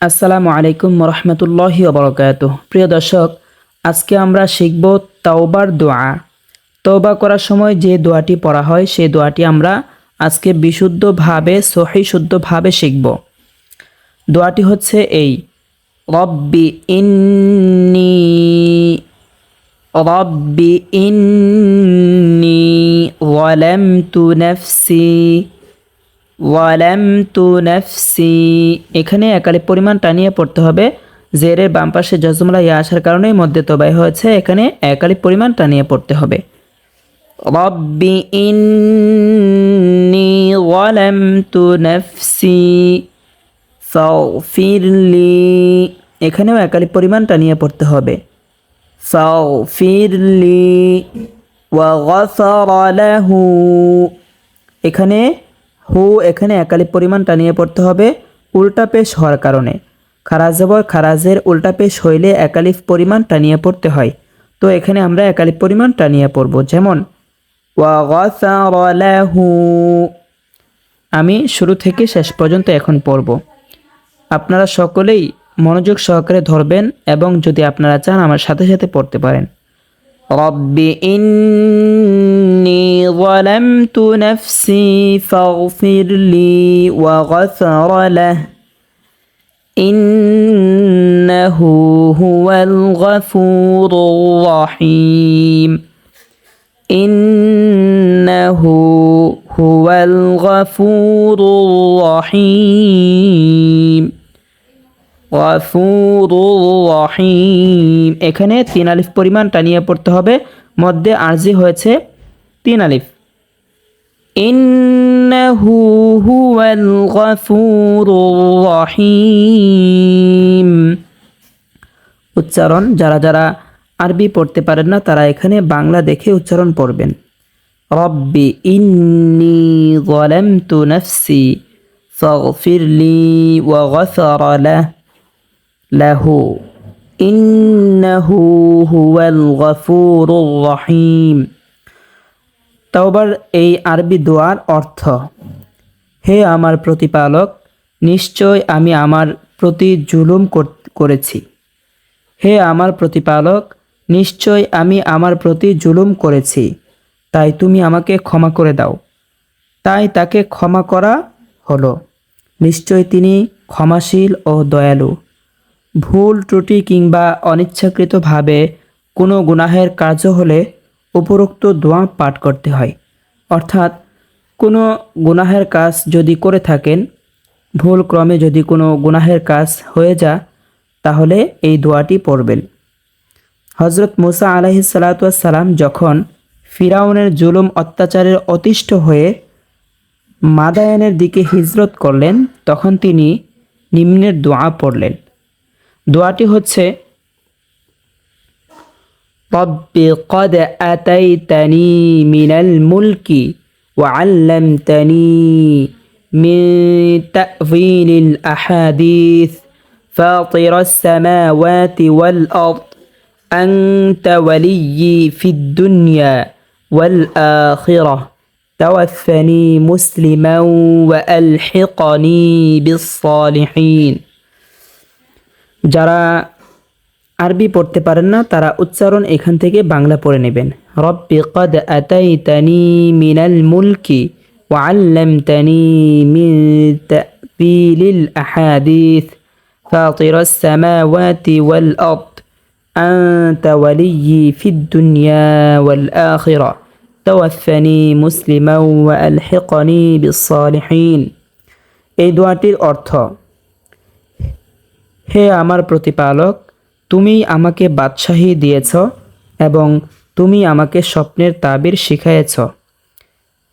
আসসালামু আলাইকুম রহমতুল্লাহি ওবরাকাতুহ। প্রিয় দর্শক, আজকে আমরা শিখব তাওবার দোয়া। তওবা করার সময় যে দোয়াটি পড়া হয় সেই দোয়াটি আমরা আজকে বিশুদ্ধভাবে শুদ্ধভাবে শিখব। দোয়াটি হচ্ছে এই: রব্বি ইন্নি রব্বি ইন্নি যালামতু নাফসি ওয়ালামতু নাফসি। এখানে একালিফ পরিমাণ টানিয়ে পড়তে হবে। জেরের বাম পাশে জজমলা ইয়া আসার কারণেই মধ্যে তবাই হয়েছে, এখানে একালিফ পরিমাণ টানিয়ে পড়তে হবে। রব্বি ইন্নি যালামতু নাফসি ফাগফিরলি। এখানেও একালিফ পরিমাণ টানিয়ে পড়তে হবে। ফাগফিরলি ওয়া গাফারা লাহু। এখানে এখানে একালিফ পরিমাণ টানিয়ে পড়তে হবে উল্টা পেশ হওয়ার কারণে। খারাজ জবর খারাজের উল্টা পেশ হইলে একালিফ পরিমাণ টানিয়ে পড়তে হয়। তো এখানে আমরা একালিফ পরিমাণ টানিয়ে পড়ব, যেমন ওয়া গাফারা লাহু। আমি শুরু থেকে শেষ পর্যন্ত এখন পড়ব। আপনারা সকলেই মনোযোগ সহকারে ধরবেন এবং যদি আপনারা চান আমার সাথে সাথে পড়তে পারেন। رب إني ظلمت نفسي فاغفر لي وغفر له إنه هو الغفور الرحيم إنه هو الغفور الرحيم গফুরুর রহিম। এখানে 3 আলিফ পরিমাণ টানিয়ে পড়তে হবে। মধ্যে আরজি হয়েছে 3 আলিফ। ইন্নাহু হুয়াল গফুরুর রহিম। উচ্চারণ যারা যারা আরবি পড়তে পারেন না তারা এখানে বাংলা দেখে উচ্চারণ পড়বেন। রব্বি ইন্নী যালামতু নাফসি ফাগফিরলি ওয়া গাফারা লাহু ইন্নাহু হুয়াল গফুরুর রহিম। তাওবার এই আরবি দোয়ার অর্থ: হে আমার প্রতিপালক, নিশ্চয় আমি আমার প্রতি জুলুম করেছি। হে আমার প্রতিপালক, নিশ্চয় আমি আমার প্রতি জুলুম করেছি, তাই তুমি আমাকে ক্ষমা করে দাও। তাই তাকে ক্ষমা করা হলো। নিশ্চয় তিনি ক্ষমাশীল ও দয়ালু। ভুল ত্রুটি কিংবা অনিচ্ছাকৃতভাবে কোনো গুনাহের কার্য হলে উপরোক্ত দোয়া পাঠ করতে হয়। অর্থাৎ কোনো গুনাহের কাজ যদি করে থাকেন, ভুল ক্রমে যদি কোনো গুনাহের কাজ হয়ে যায়, তাহলে এই দোয়াটি পড়বেন। হজরত মুসা আলাইহিস সালাতু ওয়াস সালাম যখন ফিরাউনের জুলুম অত্যাচারের অতিষ্ঠ হয়ে মাদায়ানের দিকে হিজরত করলেন, তখন তিনি নিম্নের দোয়া পড়লেন। দোয়াটি হচ্ছে: রব্বি কদ আতাইতানি মিনাল মুলকি ওয়া আল্লামতানি মিন তা'ওয়িলিল আহাদিস ফাতিরাস সামাওয়াতি ওয়াল আরদ আনতা ওয়ালিয়্যি ফিদ দুনিয়া ওয়াল আখিরাহ তাওয়াফফানি মুসলিমান ওয়া আলহিকনি বিস সালিহিন। যারা আরবি পড়তে পারেন না তারা উচ্চারণ এখান থেকে বাংলা পড়ে নেবেন। রব্বি কদ আতাইতানি মিনাল মুলকি ওয়া আল্লামতানি মিন তা'ওয়িলিল আহাদিস ফাতিরাস সামাওয়াতি ওয়াল আরদ আনতা ওয়ালিয়্যি ফিদ দুনিয়া ওয়াল আখিরাহ তাওয়াফফানি মুসলিমান ওয়া আলহিকনি বিস সালিহিন। এই দোয়াটির অর্থ: হে আমার প্রতিপালক, তুমি আমাকে বাদশাহী দিয়েছ এবং তুমি আমাকে স্বপ্নের তাবির শিখাইয়েছ।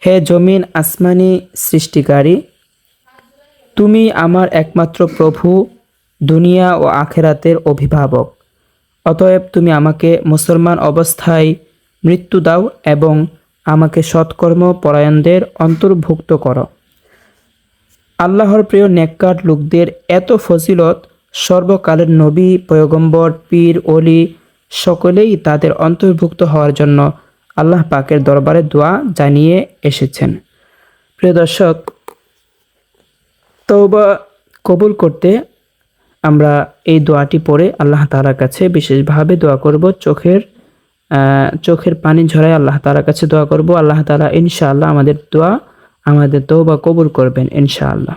হে জমিন আসমানি সৃষ্টিকারী, তুমি আমার একমাত্র প্রভু, দুনিয়া ও আখেরাতের অভিভাবক। অতএব তুমি আমাকে মুসলমান অবস্থায় মৃত্যু দাও এবং আমাকে সৎকর্ম পরায়ণদের অন্তর্ভুক্ত করো। আল্লাহর প্রিয় নেককার লোকদের এত ফজিলত সর্বকালের নবী, পয়গম্বর, পীর, ওলি সকলেই তাদের অন্তর্ভুক্ত হওয়ার জন্য আল্লাহ পাকের দরবারে দোয়া জানিয়ে এসেছেন। প্রিয় দর্শক, তওবা কবুল করতে আমরা এই দোয়াটি পড়ে আল্লাহ তাআলার কাছে বিশেষভাবে দোয়া করব, চোখের পানি ঝরায় আল্লাহ তাআলার কাছে দোয়া করব। আল্লাহ তাআলা ইনশাআল্লাহ আমাদের দোয়া, আমাদের তওবা কবুল করবেন ইনশাআল্লাহ।